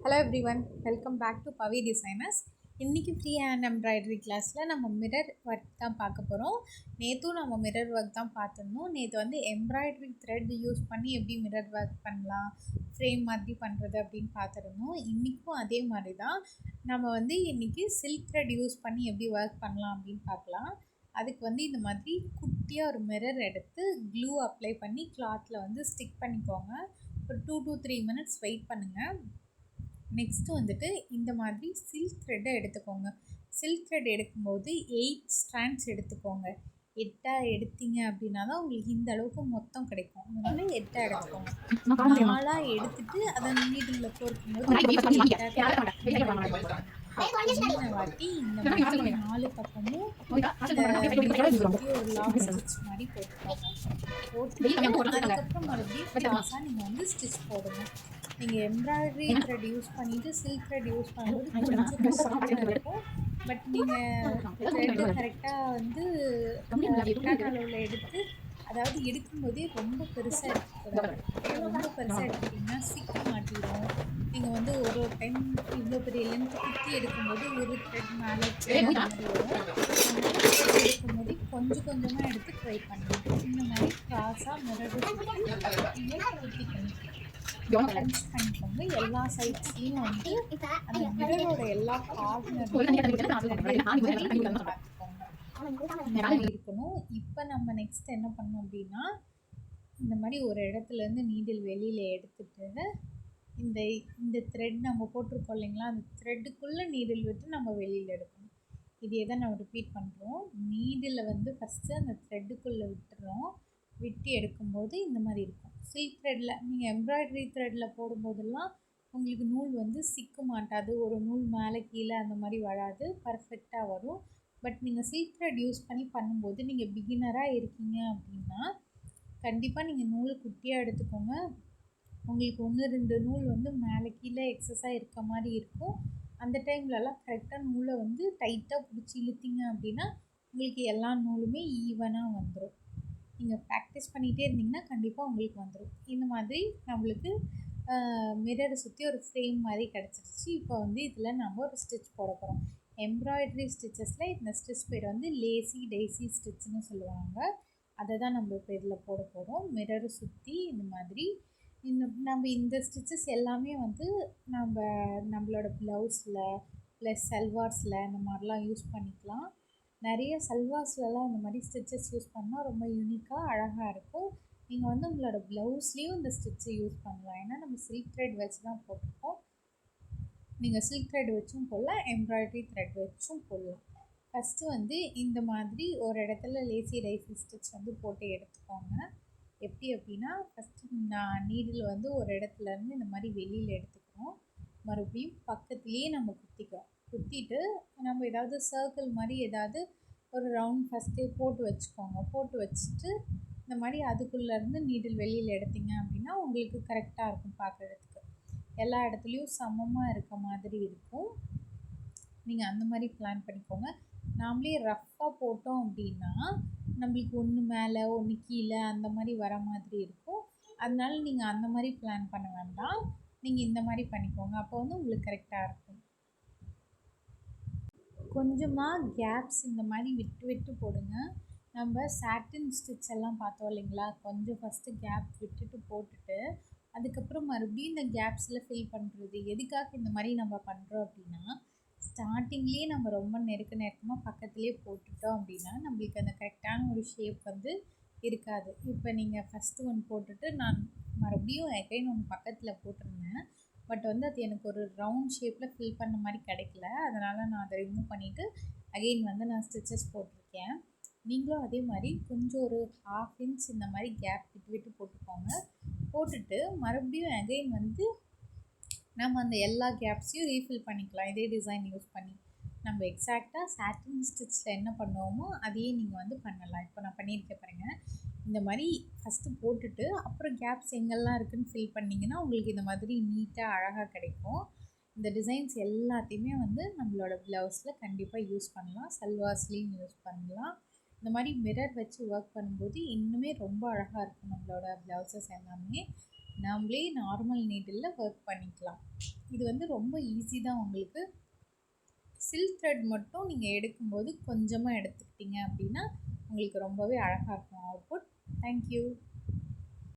Hello everyone, welcome back to Pavi designers. இன்றைக்கி free hand embroidery கிளாஸில் நம்ம மிரர் ஒர்க் தான் பார்க்க போகிறோம். நேற்றும் நம்ம மிரர் ஒர்க் தான் பார்த்துருந்தோம். நேற்று வந்து எம்ப்ராய்டரி த்ரெட் யூஸ் பண்ணி எப்படி மிரர் ஒர்க் பண்ணலாம், ஃப்ரேம் மாதிரி பண்ணுறது அப்படின்னு பார்த்துருந்தோம். இன்றைக்கும் அதே மாதிரி தான் நம்ம வந்து இன்றைக்கி சில்க் த்ரெட் யூஸ் பண்ணி எப்படி ஒர்க் பண்ணலாம் அப்படின்னு பார்க்கலாம். அதுக்கு வந்து இந்த மாதிரி குட்டியாக ஒரு மிரர் எடுத்து க்ளூ அப்ளை பண்ணி கிளாத்தில் வந்து ஸ்டிக் பண்ணிக்கோங்க. ஒரு 2 to 3 minutes வெயிட் பண்ணுங்கள். நெக்ஸ்ட்டு வந்துட்டு இந்த மாதிரி சில்க் த்ரெட்டை எடுத்துக்கோங்க. சில்க் த்ரெட் எடுக்கும்போது 8 ஸ்ட்ராண்ட்ஸ் எடுத்துக்கோங்க. 8 எடுத்தீங்க அப்படின்னா தான் உங்களுக்கு இந்த அளவுக்கு மொத்தம் கிடைக்கும். அதனால 8 எடுத்துக்கோங்க. 4 எடுத்துட்டு அதை நீடில் கோர்க்கும்போது வாட்டி இந்த மாதிரி 4 பக்கமும் ஒரு லாங் ஸ்டிச் மாதிரி போட்டுக்கோங்க. அதுக்கப்புறம் மறுபடியும் கிளாஸாக நீங்கள் வந்து ஸ்டிச் போடுங்க. நீங்கள் எம்ப்ராய்டரி த்ரெட் யூஸ் பண்ணிவிட்டு சில்க் த்ரெட் யூஸ் பண்ணும்போது கொஞ்சம் கஷ்டமாக இருக்கும். பட் நீங்கள் த்ரெட்டு கரெக்டாக வந்து கரெக்டான அளவில் எடுத்து, அதாவது எடுக்கும்போதே ரொம்ப பெருசாக எடுக்கக்கூடாது. ரொம்ப பெருசாக எடுத்துட்டிங்கன்னா சிக்க மாட்டிடும். நீங்கள் வந்து ஒரு டைம் இவ்வளோ பெரிய லென்த் குத்தி எடுக்கும்போது ஒரு த்ரெட் மேலே மாதிரி வரும். எடுக்கும்போது கொஞ்சம் கொஞ்சமாக எடுத்து ட்ரை பண்ணுங்கள். இந்த மாதிரி கிராஸாக மிரர் பஞ்ச் பண்ணிக்கோங்க. எல்லா சைட்ஸ்லையும் வந்து அந்த மிரரோட எல்லா இருக்கணும். இப்போ நம்ம நெக்ஸ்ட் என்ன பண்ணோம் அப்படின்னா, இந்த மாதிரி ஒரு இடத்துலேருந்து நீடில் வெளியில் எடுத்துட்டு இந்த இந்த த்ரெட் நம்ம போட்டிருக்கோம் இல்லைங்களா, அந்த த்ரெட்டுக்குள்ளே நீடில் விட்டு நம்ம வெளியில் எடுக்கணும். இதே தான் நம்ம ரிப்பீட் பண்ணுறோம். நீடில் வந்து ஃபஸ்ட்டு அந்த த்ரெட்டுக்குள்ளே விட்டுறோம். விட்டு எடுக்கும்போது இந்த மாதிரி இருக்கும். சில்க் த்ரெட்டில் நீங்கள் எம்ப்ராய்டரி த்ரெட்டில் போடும்போதெல்லாம் உங்களுக்கு நூல் வந்து சிக்க மாட்டாது. ஒரு நூல் மேலே கீழே அந்த மாதிரி வராது, பர்ஃபெக்டாக வரும். பட் நீங்கள் சில்க் த்ரெட் யூஸ் பண்ணி பண்ணும்போது நீங்கள் பிகினராக இருக்கீங்க அப்படின்னா கண்டிப்பாக நீங்கள் நூல் குட்டியாக எடுத்துக்கோங்க. உங்களுக்கு 1-2 நூல் வந்து மேலே கீழே எக்ஸஸாக இருக்க மாதிரி இருக்கும். அந்த டைம்லலாம் கரெக்டாக நூலை வந்து டைட்டாக பிடிச்சி இழுத்தீங்க அப்படின்னா உங்களுக்கு எல்லா நூலுமே ஈவனாக வந்துடும். நீங்கள் ப்ராக்டிஸ் பண்ணிகிட்டே இருந்தீங்கன்னா கண்டிப்பாக உங்களுக்கு வந்துடும். இந்த மாதிரி நம்மளுக்கு மிரரை சுற்றி ஒரு ஃப்ரேம் மாதிரி கிடச்சிருச்சு. இப்போ வந்து இதில் நம்ம ஒரு ஸ்டிச் போட போகிறோம். எம்ப்ராய்டரி ஸ்டிச்சஸில் இந்த ஸ்டிச் பேர் வந்து லேசி டெய்ஸி ஸ்டிச்சுன்னு சொல்லுவாங்க. அதை தான் நம்ம இப்போ இதில் போட போகிறோம். மிரரை சுற்றி இந்த மாதிரி நம்ம இந்த ஸ்டிச்சஸ் எல்லாமே வந்து நம்மளோட ப்ளவுஸில் ப்ளஸ் சல்வார்ஸில் இந்த மாதிரிலாம் யூஸ் பண்ணிக்கலாம். நிறைய சல்வார்ஸ்லலாம் இந்த மாதிரி ஸ்டிச்சஸ் யூஸ் பண்ணால் ரொம்ப யூனிக்காக அழகாக இருக்கும். நீங்கள் வந்து உங்களோட ப்ளவுஸ்லேயும் இந்த ஸ்டிச்சை யூஸ் பண்ணலாம். ஏன்னா நம்ம சில்க் த்ரெட் வச்சு தான் போட்டிருக்கோம். நீங்கள் சில்க் த்ரெட் வச்சும் போடலாம், எம்ப்ராய்டரி த்ரெட் வச்சும் போடலாம். ஃபஸ்ட்டு வந்து இந்த மாதிரி ஒரு இடத்துல லேசி டைசி ஸ்டிச் வந்து போட்டு எடுத்துக்கோங்க. எப்படி அப்படின்னா, ஃபஸ்ட்டு நான் நீடில் வந்து ஒரு இடத்துலேருந்து இந்த மாதிரி வெளியில் எடுத்துக்கிறோம். மறுபடியும் பக்கத்துலேயே நம்ம குத்திட்டு நம்ம ஏதாவது சர்க்கிள் மாதிரி ஏதாவது ஒரு ரவுண்ட் ஃபஸ்ட்டே போட்டு வச்சுக்கோங்க. போட்டு வச்சுட்டு இந்த மாதிரி அதுக்குள்ளேருந்து நீடில் வெளியில் எடுத்தீங்க அப்படின்னா உங்களுக்கு கரெக்டாக இருக்கும். பார்க்குறதுக்கு எல்லா இடத்துலையும் சமமாக இருக்க மாதிரி இருக்கும். நீங்கள் அந்த மாதிரி பிளான் பண்ணிக்கோங்க. நாமளே ரஃப்பாக போட்டோம் அப்படின்னா நம்மளுக்கு ஒன்று மேலே ஒன்று கீழே அந்த மாதிரி வர மாதிரி இருக்கும். அதனால நீங்கள் அந்த மாதிரி பிளான் பண்ண வேண்டாம். நீங்கள் இந்த மாதிரி பண்ணிக்கோங்க. அப்போ வந்து உங்களுக்கு கரெக்டாக இருக்கும். கொஞ்சமாக கேப்ஸ் இந்த மாதிரி விட்டு விட்டு போடுங்க. நம்ம சாட்டின் ஸ்டிச் எல்லாம் பார்த்தோம் இல்லைங்களா, கொஞ்சம் ஃபஸ்ட்டு கேப் விட்டுட்டு போட்டுட்டு அதுக்கப்புறம் மறுபடியும் இந்த கேப்ஸில் ஃபில் பண்ணுறது. எதுக்காக இந்த மாதிரி நம்ம பண்ணுறோம் அப்படின்னா, ஸ்டார்டிங்லேயே நம்ம ரொம்ப நெருக்கமாக பக்கத்துலேயே போட்டுட்டோம் அப்படின்னா நம்மளுக்கு அந்த கரெக்டான ஒரு ஷேப் வந்து இருக்காது. இப்போ நீங்கள் ஃபஸ்ட்டு ஒன்று போட்டுட்டு நான் மறுபடியும் அகைன் ஒன்று பக்கத்தில் போட்டிருந்தேன். பட் வந்து அது எனக்கு ஒரு ரவுண்ட் ஷேப்பில் ஃபில் பண்ண மாதிரி கிடைக்கல. அதனால் நான் அதை ரிமூவ் பண்ணிவிட்டு அகெயின் வந்து நான் ஸ்டிச்சஸ் போட்டிருக்கேன். நீங்களும் அதே மாதிரி கொஞ்சம் ஒரு 1/2 inch இந்த மாதிரி கேப் விட்டு விட்டு போட்டுக்கோங்க. போட்டுட்டு மறுபடியும் அகெயின் வந்து நம்ம அந்த எல்லா கேப்ஸையும் ரீஃபில் பண்ணிக்கலாம். இதே டிசைன் யூஸ் பண்ணி நம்ம எக்ஸாக்டாக சாட்டின் ஸ்டிச்சில் என்ன பண்ணுவோமோ அதையே நீங்கள் வந்து பண்ணலாம். இப்போ நான் பண்ணியிருக்கேன் பாருங்கள். இந்த மாதிரி ஃபஸ்ட்டு போட்டுட்டு அப்புறம் கேப்ஸ் எங்கெல்லாம் இருக்குதுன்னு ஃபில் பண்ணிங்கன்னா உங்களுக்கு இந்த மாதிரி நீட்டாக அழகாக கிடைக்கும். இந்த டிசைன்ஸ் எல்லாத்தையுமே வந்து நம்மளோட ப்ளவுஸில் கண்டிப்பாக யூஸ் பண்ணலாம். சல்வார்ஸ்லேயும் யூஸ் பண்ணலாம். இந்த மாதிரி மிரர் வச்சு ஒர்க் பண்ணும்போது இன்னுமே ரொம்ப அழகாக இருக்கும் நம்மளோட ப்ளவுசஸ் எல்லாமே. நாமளே நார்மல் நீடிலில் ஒர்க் பண்ணிக்கலாம். இது வந்து ரொம்ப ஈஸி தான் உங்களுக்கு. சில்க் த்ரெட் மட்டும் நீங்கள் எடுக்கும்போது கொஞ்சமாக எடுத்துக்கிட்டீங்க அப்படின்னா உங்களுக்கு ரொம்பவே அழகாக இருக்கும் அவுட்புட். தேங்க்யூ.